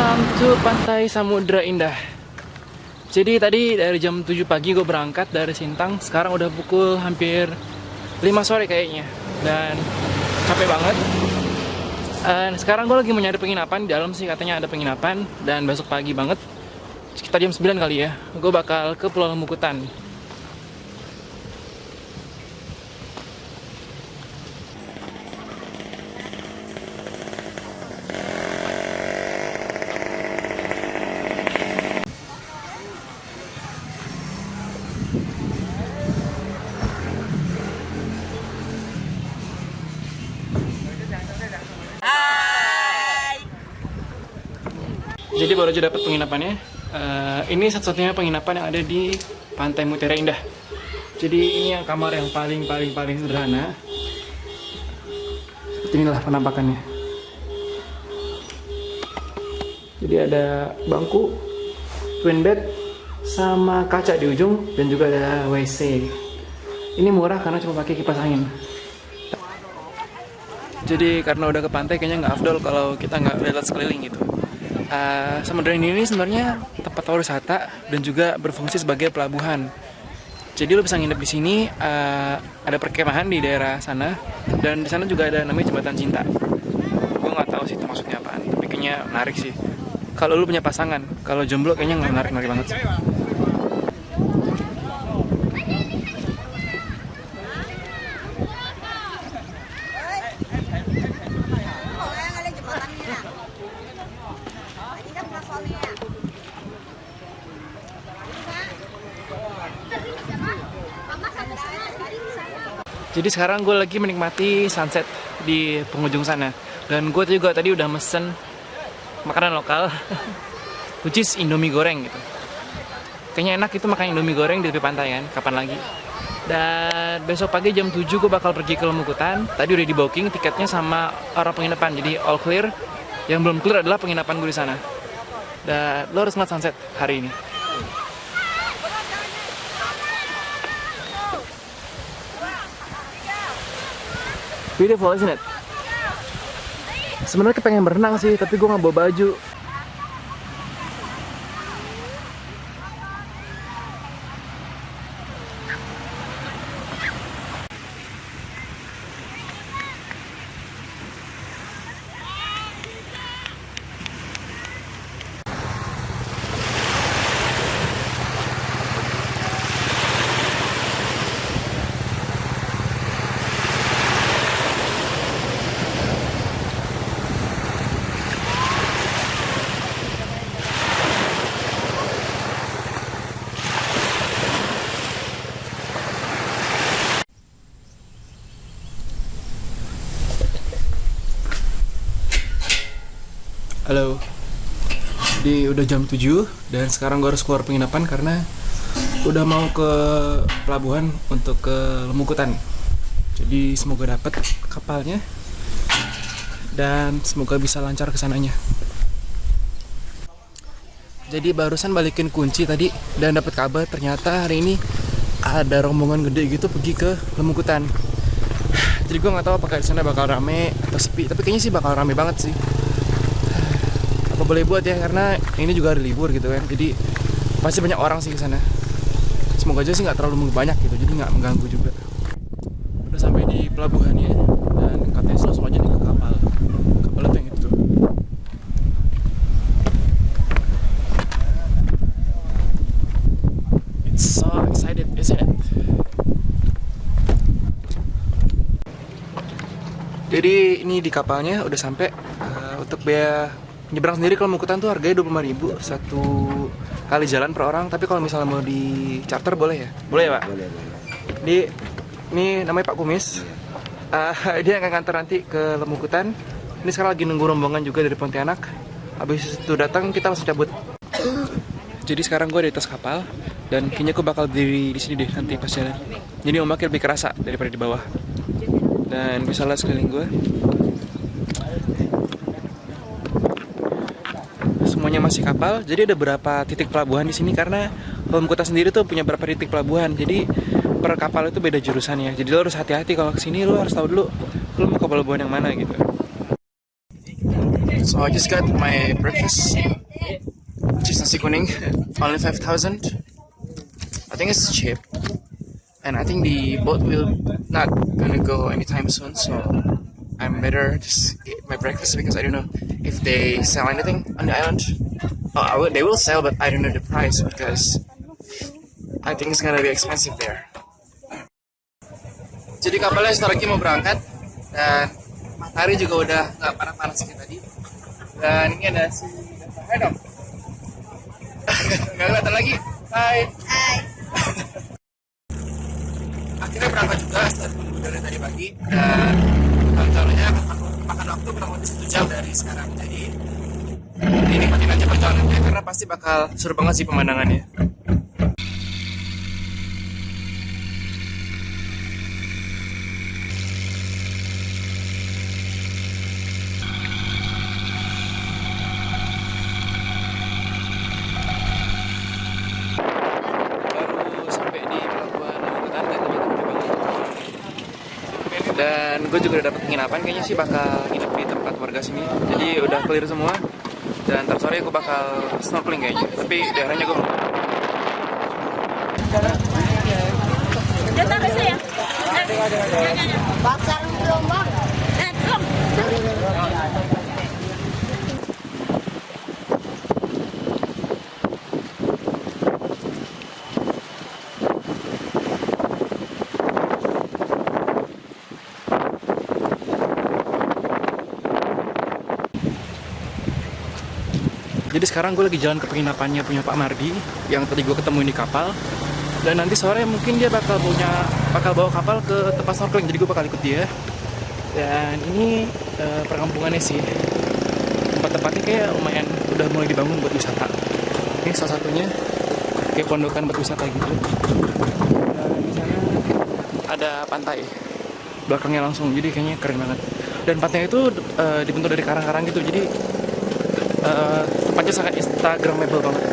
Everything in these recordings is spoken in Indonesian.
Welcome to Pantai Samudra Indah. Jadi tadi dari jam 7 pagi gue berangkat dari Sintang. Sekarang udah pukul hampir 5 sore kayaknya. Dan capek banget. Sekarang gue lagi mau nyari penginapan. Di dalam sih katanya ada penginapan. Dan besok pagi banget, sekitar jam 9 kali ya, gue bakal ke Pulau Lemukutan. Jadi baru aja dapat penginapannya. Ini satu-satunya penginapan yang ada di Pantai Mutiara Indah. Jadi ini yang kamar yang paling sederhana. Seperti inilah penampakannya. Jadi ada bangku, twin bed, sama kaca di ujung, dan juga ada WC. Ini murah karena cuma pakai kipas angin. Jadi karena udah ke pantai, kayaknya nggak afdol kalau kita nggak lihat sekeliling gitu. Samudra ini sebenarnya tempat wisata dan juga berfungsi sebagai pelabuhan. Jadi lo bisa nginep di sini. Ada perkemahan di daerah sana, dan di sana juga ada namanya jembatan cinta. Gue nggak tahu sih itu maksudnya apaan, tapi kayaknya menarik sih. Kalau lo punya pasangan, kalau jomblo kayaknya nggak menarik banget sih. Jadi sekarang gue lagi menikmati sunset di penghujung sana. Dan gue juga tadi udah mesen makanan lokal, which is Indomie goreng gitu. Kayaknya enak itu makan Indomie goreng di tepi pantai kan, kapan lagi. Dan besok pagi jam 7 gue bakal pergi ke Lemukutan. Tadi udah di booking tiketnya sama orang penginapan, jadi all clear. Yang belum clear adalah penginapan gue di sana. Dan lo harus ngeliat sunset hari ini. Beautiful, isn't it? Sebenarnya kepengen berenang sih, tapi gue nggak bawa baju. Halo. Jadi udah jam 7 dan sekarang gue harus keluar penginapan karena udah mau ke pelabuhan untuk ke Lemukutan. Jadi semoga dapat kapalnya dan semoga bisa lancar kesananya. Jadi barusan balikin kunci tadi dan dapat kabar ternyata hari ini ada rombongan gede gitu pergi ke Lemukutan. Jadi gue nggak tahu apakah di sana bakal rame atau sepi, tapi kayaknya sih bakal rame banget sih. Apa boleh buat ya, karena ini juga hari libur gitu kan, jadi pasti banyak orang sih ke sana. Semoga aja sih nggak terlalu banyak gitu, jadi nggak mengganggu juga. Udah sampai di pelabuhannya dan katanya langsung aja nih ke kapal itu yang itu tuh. It's so excited, isn't it? Jadi ini di kapalnya udah sampai. Untuk biaya nyebrang sendiri kalau Lemukutan tuh harganya 25.000 satu kali jalan per orang. Tapi kalau misalnya mau di charter boleh ya? Boleh ya Pak? Boleh. Jadi ini namanya Pak Kumis. Dia akan nganter nanti ke Lemukutan. Ini sekarang lagi nunggu rombongan juga dari Pontianak. Habis itu datang kita langsung cabut. Jadi sekarang gue di atas kapal dan kayaknya gue bakal berdiri di sini deh nanti pas jalan. Jadi ombaknya lebih kerasa daripada di bawah. Dan bisa lihat sekeliling gue. Semuanya masih kapal, jadi ada beberapa titik pelabuhan di sini karena Lemukutan sendiri tuh punya beberapa titik pelabuhan. Jadi per kapal itu beda jurusannya. Jadi lo harus hati-hati kalau kesini, lo harus tahu dulu lo mau ke pelabuhan yang mana gitu. So I just got my breakfast, which is nasi kuning, only 5,000. I think it's cheap, and I think the boat will not gonna go anytime soon. So I'm better just eat my breakfast because I don't know if they sell anything on the island. Oh, they will sell, but I don't know the price because I think it's gonna be expensive there. Jadi kapalnya sebentar lagi mau berangkat dan matahari juga udah nggak panas-panas kayak tadi. Dan ini ada si Hai dong. Nggak kelihatan lagi. Hai. Hai. Akhirnya berangkat juga setelah tunggu dari tadi pagi dan rencananya akan makan waktu kurang lebih 1 jam dari sekarang. Jadi nikmatin aja perjalanannya karena pasti bakal seru banget sih pemandangannya. Dan gue juga udah dapet penginapan, kayaknya sih bakal nginep di tempat warga sini. Jadi udah clear semua. Dan ntar sore gue bakal snorkeling kayaknya. Tapi daerahnya gue belum. Bakar belum, Bang? Belum. Jadi sekarang gue lagi jalan ke penginapannya punya Pak Mardi yang tadi gue ketemu di kapal. Dan nanti sore mungkin dia bakal bawa kapal ke tempat snorkeling. Jadi gue bakal ikut dia. Dan ini perkampungannya sih. Tempat-tempatnya kayak lumayan udah mulai dibangun buat wisata. Ini salah satunya kayak pondokan buat wisata gitu. Dan di sana ada pantai belakangnya langsung. Jadi kayaknya keren banget. Dan pantai itu dibentuk dari karang-karang gitu. Jadi tempatnya sangat instagramable banget.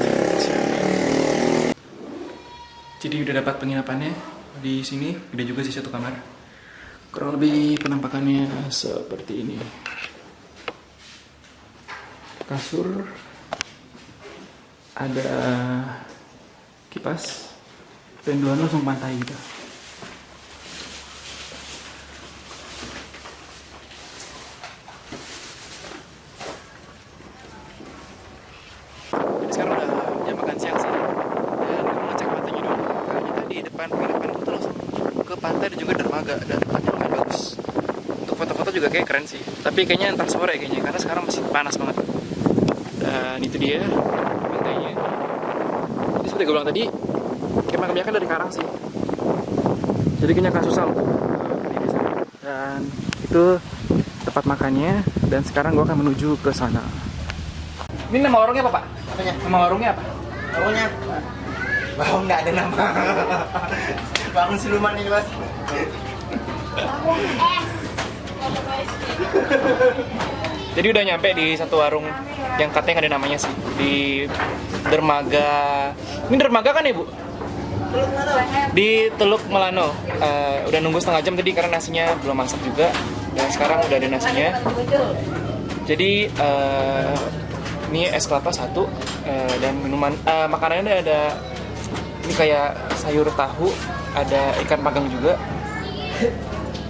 Jadi udah dapat penginapannya di sini, gede juga sih satu kamar. Kurang lebih penampakannya seperti ini. Kasur, ada kipas, dan dua langsung pantai gitu. Sekarang udah jam makan siang sih. Dan gue mau ngecek pantainya dulu. Karena tadi depan penginapan itu langsung ke pantai dan juga dermaga. Dan tempatnya lumayan bagus. Untuk foto-foto juga kayak keren sih. Tapi kayaknya ntar sore kayaknya karena sekarang masih panas banget. Dan itu dia pantainya. Jadi seperti gue bilang tadi, kebanyakan dari karang sih. Jadi kayaknya akan susah untuk berdiri sana. Dan itu tempat makannya. Dan sekarang gue akan menuju ke sana. Ini nama warungnya apa, Pak? Apanya? Nama warungnya apa? Warungnya? Bang, nggak ada nama. Bangun siluman ini, Mas. Jadi udah nyampe di satu warung yang katanya nggak ada namanya sih. Di Dermaga. Ini Dermaga kan, Ibu? Di Teluk Melano. Udah nunggu setengah jam tadi karena nasinya belum masak juga. Dan sekarang udah ada nasinya. Jadi ini es kelapa satu dan minuman makanannya ada ini kayak sayur tahu, ada ikan panggang juga,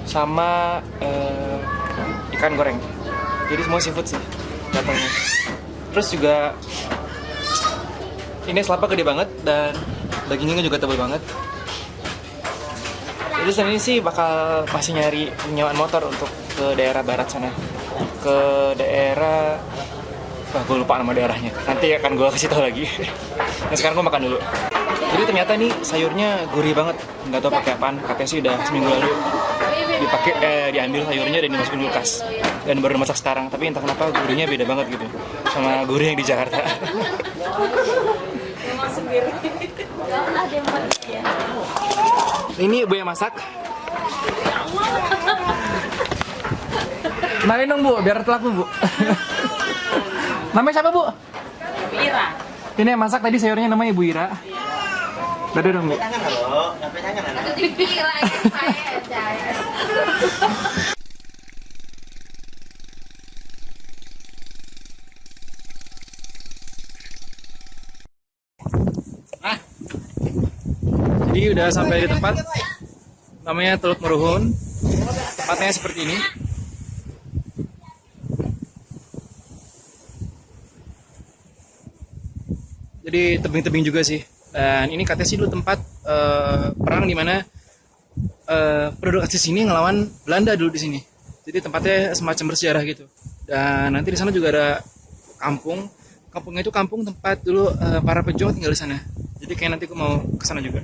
sama ikan goreng. Jadi semua seafood sih datangnya. Terus juga ini es kelapa gede banget dan dagingnya juga tebal banget. Jadi sekarang ini sih bakal masih nyari penyewaan motor untuk ke daerah barat sana, ke daerah gue lupa nama daerahnya. Nanti akan gue kasih tahu lagi. Nah sekarang gue makan dulu. Jadi ternyata nih sayurnya gurih banget. Nggak tahu pakai apaan. Katanya sih udah seminggu lalu diambil sayurnya dan dimasukin kulkas. Dan baru dimasak sekarang. Tapi entah kenapa gurihnya beda banget gitu sama gurih yang di Jakarta. Ini ibu yang masak. Kenalin dong, Bu, biar telaku, Bu. Namanya siapa, Bu? Ibu Ira. Ini yang masak tadi sayurnya namanya Ibu Ira. Dadah dong, Bu. Jangan loh, sampai jangan loh. Ibu Ira saya. Jadi udah sampai di tempat, namanya Teluk Meruhun. Tempatnya seperti ini. Jadi tebing-tebing juga sih. Dan ini katanya sih dulu tempat perang di mana penduduk asli sini ngelawan Belanda dulu di sini. Jadi tempatnya semacam bersejarah gitu. Dan nanti di sana juga ada kampung. Kampungnya itu kampung tempat dulu para pejuang tinggal di sana. Jadi kayak nanti aku mau ke sana juga.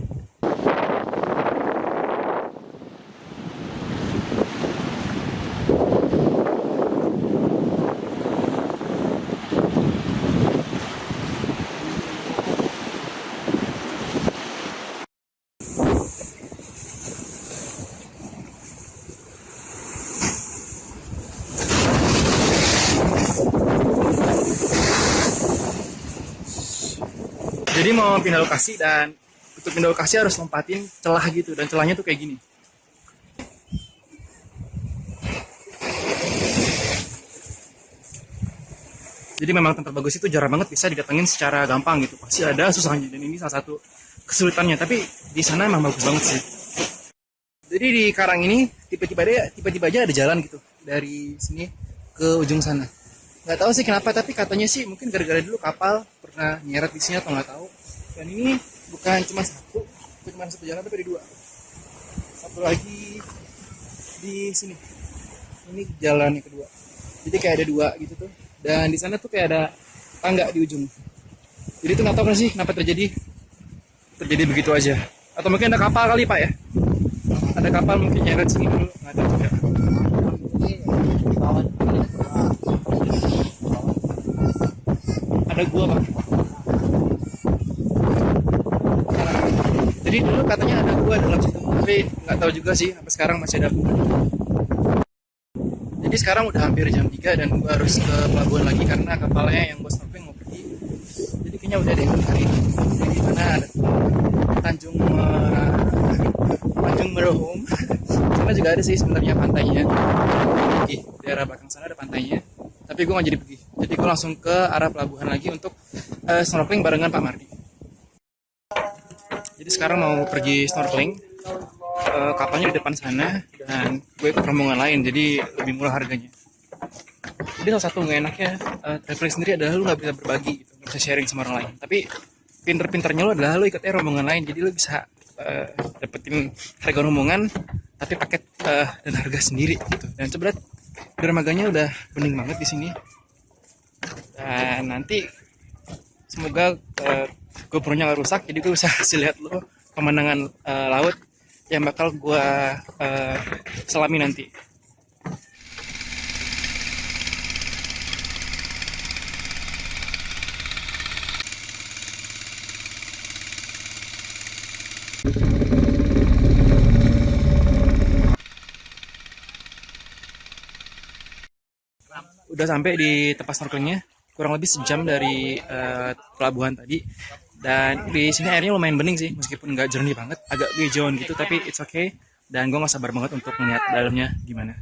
Jadi mau pindah lokasi dan untuk pindah lokasi harus lompatin celah gitu dan celahnya tuh kayak gini. Jadi memang tempat bagus itu jarang banget bisa didatengin secara gampang gitu. Pasti ada susahnya dan ini salah satu kesulitannya. Tapi di sana emang bagus banget sih. Jadi di Karang ini tiba-tiba aja ada jalan gitu dari sini ke ujung sana. Nggak tahu sih kenapa, tapi katanya sih mungkin gara-gara dulu kapal pernah nyeret di sini atau nggak tahu. Dan ini bukan cuma satu jalan, tapi ada dua. Satu lagi di sini. Ini jalan yang kedua. Jadi kayak ada dua gitu tuh. Dan di sana tuh kayak ada tangga di ujung. Jadi tuh nggak tahu kan sih kenapa terjadi begitu aja. Atau mungkin ada kapal kali Pak ya? Ada kapal mungkin nyeret sini dulu, nggak tahu juga. Ada gua Pak. Jadi dulu katanya ada gua dalam situ, tapi nggak tahu juga sih. Sampai sekarang masih ada gua. Jadi sekarang udah hampir jam 3 dan gua harus ke pelabuhan lagi karena kapalnya yang gua snorkeling mau pergi. Jadi kayaknya udah deh hari ini. Jadi mana ada Tanjung Meruhun. Sana juga ada sih sebenarnya pantainya. Di daerah belakang sana ada pantainya. Tapi gue nggak jadi pergi. Jadi gue langsung ke arah pelabuhan lagi untuk snorkeling barengan Pak Mardi. Jadi sekarang mau pergi snorkeling. Kapalnya di depan sana dan gue ke rombongan lain. Jadi lebih murah harganya. Jadi salah satu nggak enaknya traveling sendiri adalah lu nggak bisa berbagi gitu, nggak bisa sharing sama orang lain. Tapi pinter-pinternya lo adalah lo ikutnya rombongan lain, jadi lo bisa dapetin harga rombongan tapi paket dan harga sendiri gitu. Dan coba lihat dermaganya udah bening banget di sini. Dan nanti semoga GoPro-nya nggak rusak, jadi gue bisa kasih lihat lo pemandangan laut yang bakal gue selami nanti. Udah sampai di tempat snorkelingnya, kurang lebih sejam dari pelabuhan tadi. Dan di sini airnya lumayan bening sih, meskipun nggak jernih banget, agak hijauan gitu, tapi it's okay. Dan gue nggak sabar banget untuk melihat dalamnya gimana.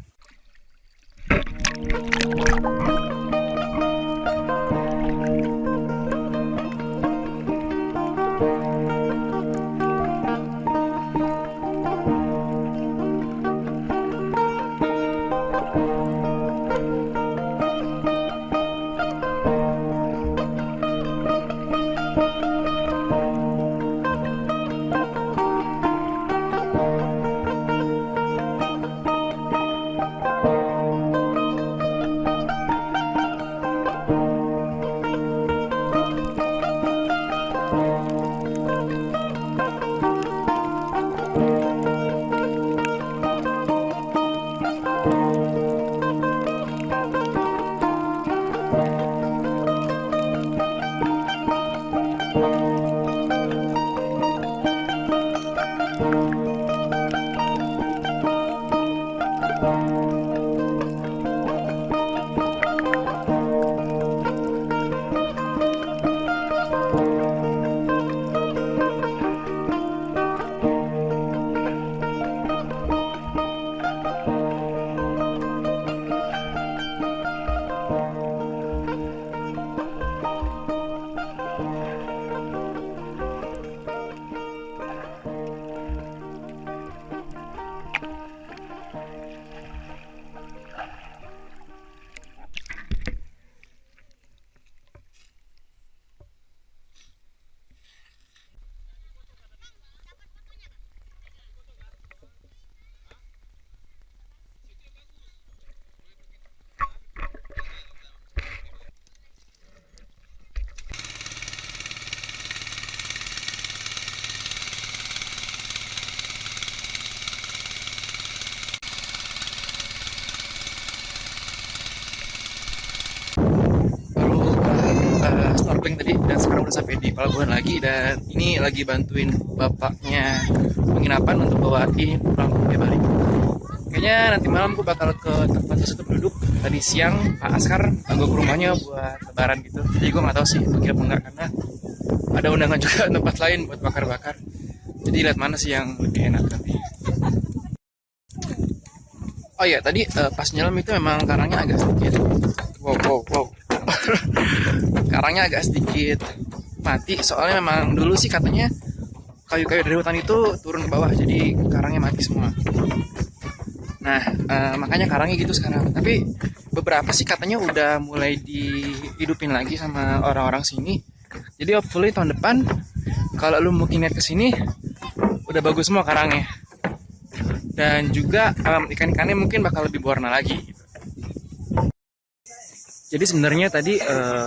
snorkeling tadi dan sekarang udah sampai di pelabuhan lagi, dan ini lagi bantuin bapaknya penginapan untuk bawain pulang ke balik. Kayaknya nanti malam gue bakal ke tempat sesuatu penduduk. Tadi siang Pak Askar gue ke rumahnya buat lebaran gitu. Jadi gue nggak tahu sih pergi apa enggak, karena ada undangan juga tempat lain buat bakar-bakar. Jadi lihat mana sih yang lebih enak nanti. Oh iya, tadi pas nyelam itu memang karangnya agak sedikit. Wow. Karangnya agak sedikit mati, soalnya memang dulu sih katanya kayu-kayu dari hutan itu turun ke bawah, jadi karangnya mati semua. Nah, makanya karangnya gitu sekarang. Tapi beberapa sih katanya udah mulai dihidupin lagi sama orang-orang sini. Jadi hopefully tahun depan kalau lu mungkin lihat ke sini udah bagus semua karangnya. Dan juga ikan-ikannya mungkin bakal lebih berwarna lagi gitu. Jadi sebenarnya tadi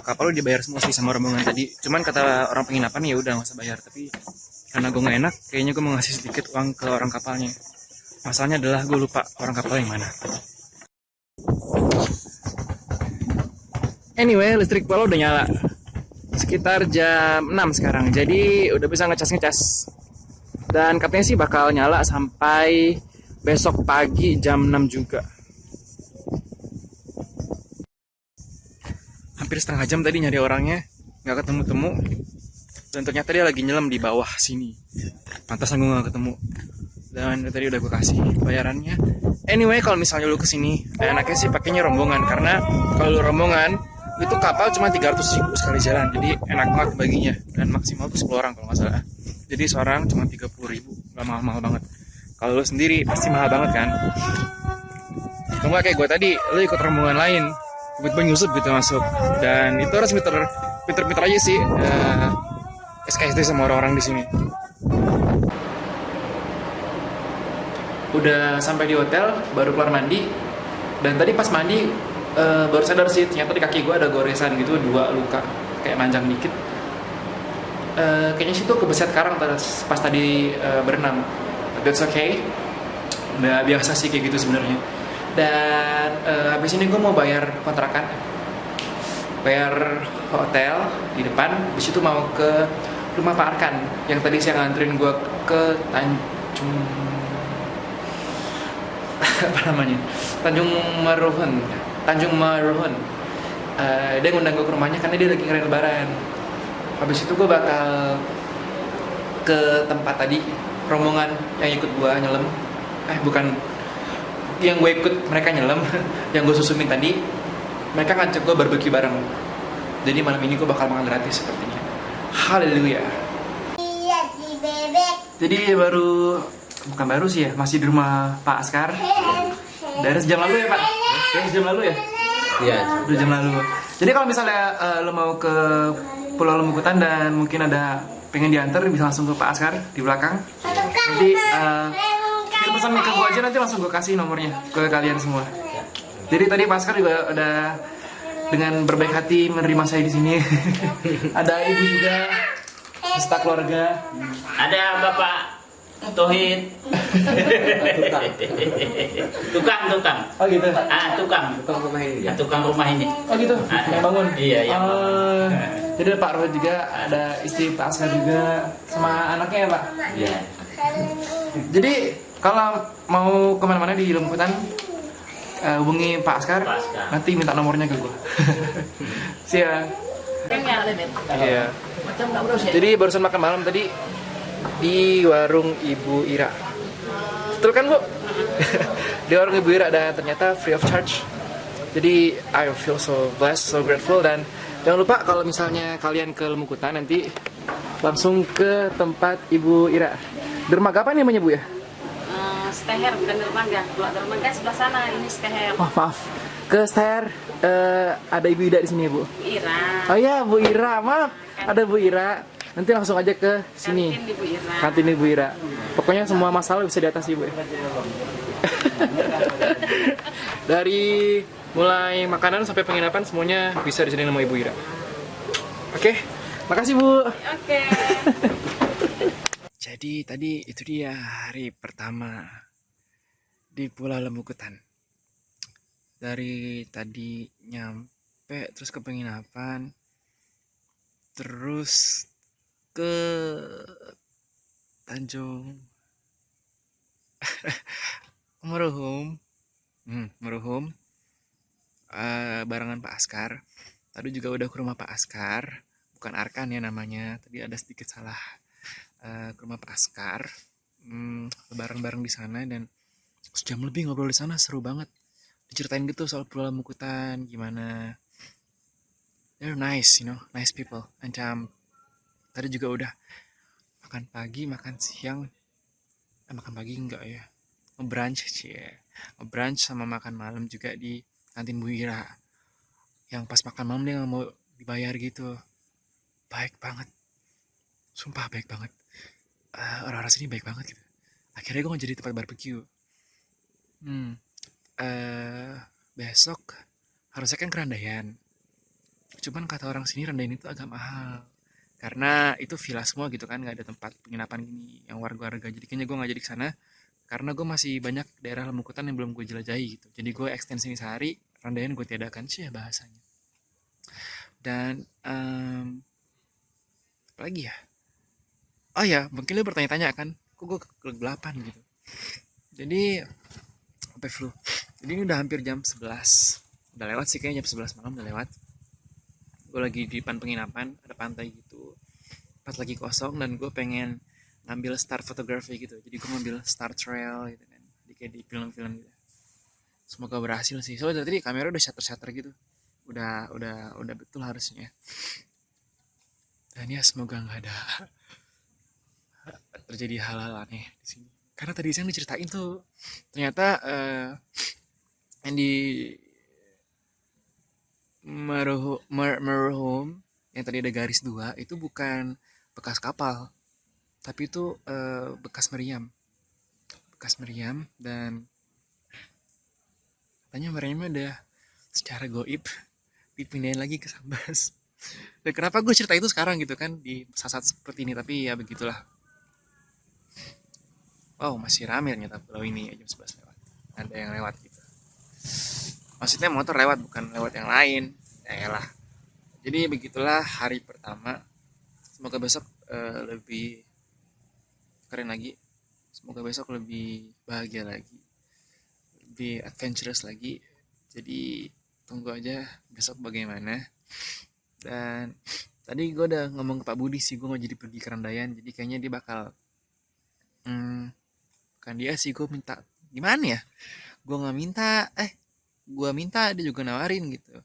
kapal lu dibayar semua sih sama rombongan tadi. Cuman kata orang penginapan ya udah nggak usah bayar. Tapi karena gue nggak enak, kayaknya gue mau ngasih sedikit uang ke orang kapalnya. Masalahnya adalah gue lupa orang kapal yang mana. Anyway, listrik pulau udah nyala. Sekitar jam 6 sekarang. Jadi udah bisa ngecas. Dan katanya sih bakal nyala sampai besok pagi jam 6 juga. Hampir setengah jam tadi nyari orangnya, nggak ketemu-temu. Dan ternyata dia lagi nyelam di bawah sini. Pantasan gue nggak ketemu. Dan tadi udah gue kasih bayarannya. Anyway, kalau misalnya lu kesini, enaknya sih pakainya rombongan, karena kalau lu rombongan itu kapal cuma 300.000 sekali jalan, jadi enak banget baginya. Dan maksimal tuh 10 orang kalau nggak salah. Jadi seorang cuma 30.000, nggak mahal-mahal banget. Kalau lu sendiri pasti mahal banget kan. Kalau nggak kayak gue tadi, lu ikut rombongan lain, tiba-tiba nyusup gitu masuk. Dan itu harus pinter-pinter aja sih SKSD sama orang-orang di sini. Udah sampai di hotel, baru keluar mandi. Dan tadi pas mandi baru sadar sih, ternyata di kaki gue ada goresan gitu, 2 luka kayak manjang dikit. Kayaknya situ kebeset karang pas tadi berenang. That's okay, udah biasa sih kayak gitu sebenarnya. Dan habis ini gue mau bayar kontrakan, bayar hotel di depan. Habis itu mau ke rumah Pak Arkan yang tadi saya nganterin gue ke Tanjung apa namanya, Tanjung Maruhun. Dia ngundang gue ke rumahnya karena dia lagi ngerayain lebaran. Habis itu gue bakal ke tempat tadi rombongan yang ikut gue nyelam. Bukan yang gue ikut mereka nyelam, yang gue susumin tadi. Mereka ngajak gue barbecue bareng. Jadi malam ini gue bakal makan gratis sepertinya. Haleluya. Iya si bebek. Jadi bukan baru sih ya, masih di rumah Pak Askar. Dari sejam lalu ya Pak? Dari sejam lalu ya? Iya. Udah jam lalu. Jadi kalau misalnya lo mau ke Pulau Lembukutan dan mungkin ada pengen diantar, bisa langsung ke Pak Askar di belakang. Nanti kirim pesan ke gue aja, nanti langsung gue kasih nomornya ke kalian semua. Jadi tadi Pak Askar juga udah dengan berbaik hati menerima saya di sini. Ada ibu juga, beserta keluarga. Ada Bapak Tohid. Tukang. Oh gitu. Tukang rumah ini. Tukang rumah ini. Oh gitu. Yang bangun. Iya, yang bangun. Jadi ada Pak Rohid juga, ada istri Pak Askar juga, sama anaknya ya Pak. Iya. Jadi kalau mau kemana-mana di Lembukutan, hubungi Pak Askar. Nanti minta nomornya ke gue. Siap. Iya. Jadi barusan makan malam tadi di warung Ibu Ira. Betul kan Bu? Di warung Ibu Ira, dan ternyata free of charge. Jadi I feel so blessed, so grateful. Dan jangan lupa kalau misalnya kalian ke Lembukutan nanti langsung ke tempat Ibu Ira. Dermaga apa namanya Bu ya? Steher bukan dermaga. Kalau dermaga sebelah sana, ini Steher. Oh maaf, ke Steher ada Ibu Ida di sini ya Bu. Ira. Oh iya Bu Ira, maaf, ada Bu Ira. Nanti langsung aja ke sini. Kantin Ibu Ira. Kantin Ibu Ira. Pokoknya semua masalah bisa diatasi Bu. Dari mulai makanan sampai penginapan semuanya bisa di sini sama Ibu Ira. Oke, makasih Bu. Oke. Jadi tadi itu dia hari pertama di Pulau Lembukutan. Dari tadi nyampe terus ke penginapan, terus ke Tanjung Meruhum. Meruhum, barengan Pak Askar. Tadi juga udah ke rumah Pak Askar, bukan Arkan ya namanya. Tadi ada sedikit salah. Ke rumah Pak Askar, bareng-bareng di sana dan sejam lebih ngobrol di sana, seru banget. Diceritain gitu soal Pulau Mukutan gimana. They're nice, nice people. Ancam tadi juga udah makan pagi, makan siang, makan pagi enggak ya? Ngebrunch ngebrunch sama makan malam juga di kantin Bu Ira. Yang pas makan malam dia nggak mau dibayar gitu. Baik banget, sumpah baik banget. Orang-orang sini baik banget gitu. Akhirnya gue jadi tempat barbeque. Besok harusnya kan kerandayan. Cuman kata orang sini Randayan itu agak mahal. Karena itu villa semua gitu kan, nggak ada tempat penginapan gini yang warga-warga. Jadi kayaknya gue nggak jadi kesana. Karena gue masih banyak daerah Lemukutan yang belum gue jelajahi gitu. Jadi gue extend sini sehari, Randayan gue tiadakan sih ya bahasanya. Dan apa lagi ya? Oh ya, mungkin lu bertanya-tanya kan, kok gue kegelapan gitu. Jadi sampai flu. Jadi ini udah hampir jam 11. Udah lewat sih kayaknya jam 11 malam udah lewat. Gue lagi di depan penginapan, ada pantai gitu. Pas lagi kosong dan gue pengen ngambil star photography gitu. Jadi gue ngambil star trail gitu kan. Jadi kayak di film-film gitu. Semoga berhasil sih. Soalnya tadi kamera udah shutter gitu. Udah betul harusnya. Dan ya semoga nggak ada terjadi hal-hal aneh di sini. Karena tadi saya diceritain tuh ternyata yang di Meruhum yang tadi ada garis 2 itu bukan bekas kapal, tapi itu bekas meriam dan katanya meriamnya udah secara goib dipindahin lagi ke Sambas. Dan kenapa gue cerita itu sekarang gitu kan di saat-saat seperti ini, tapi ya begitulah. Wow, masih rame ternyata pulau ini ya, jam 11 lewat. Ada yang lewat gitu. Maksudnya motor lewat, bukan lewat yang lain. Yaelah. Jadi begitulah hari pertama. Semoga besok lebih keren lagi. Semoga besok lebih bahagia lagi. Lebih adventurous lagi. Jadi tunggu aja besok bagaimana. Dan tadi gue udah ngomong ke Pak Budi sih, gue mau jadi pergi ke Randayan. Jadi kayaknya dia bakal kan dia sih, gue minta gimana ya, gue nggak minta gue minta, dia juga nawarin gitu.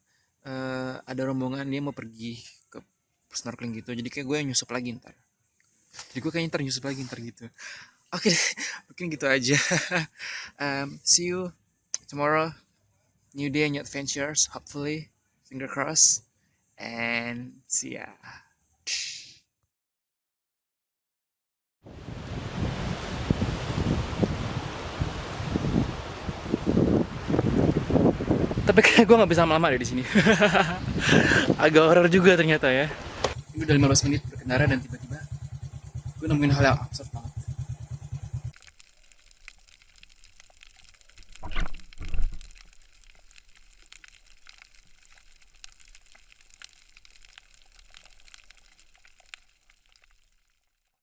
Ada rombongan dia mau pergi ke snorkeling gitu, jadi kayak gue yang nyusup lagi ntar. Jadi gue kayaknya ntar nyusup lagi ntar gitu. Oke, mungkin gitu aja. See you tomorrow, new day, new adventures, hopefully, finger crossed, and see ya. Tapi kayak gue nggak bisa lama-lama deh di sini. Agak horor juga ternyata ya. Ini udah 15 menit berkendara dan tiba-tiba gue nemuin hal yang absurd banget.